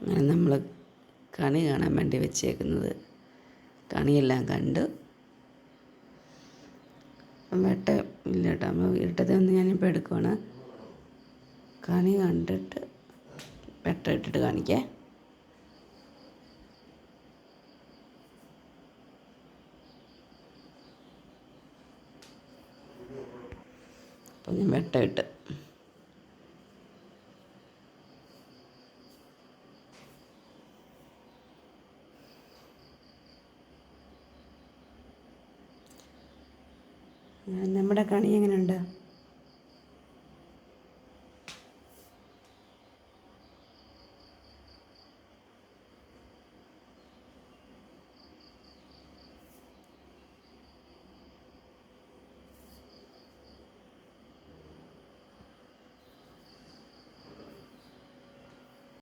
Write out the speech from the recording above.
അങ്ങനെ നമ്മൾ കണി കാണാൻ വേണ്ടി വെച്ചേക്കുന്നത്. കണിയെല്ലാം കണ്ട് വെട്ട ഇല്ല കേട്ടോ, നമ്മൾ ഇട്ടത് ഒന്ന് ഞാനിപ്പോൾ എടുക്കുവാണ്. കണി കണ്ടിട്ട് വെട്ട ഇട്ടിട്ട് കാണിക്കേ. അപ്പം ഞാൻ വെട്ട ഇട്ട് നമ്മുടെ കണി എങ്ങനെയുണ്ട്?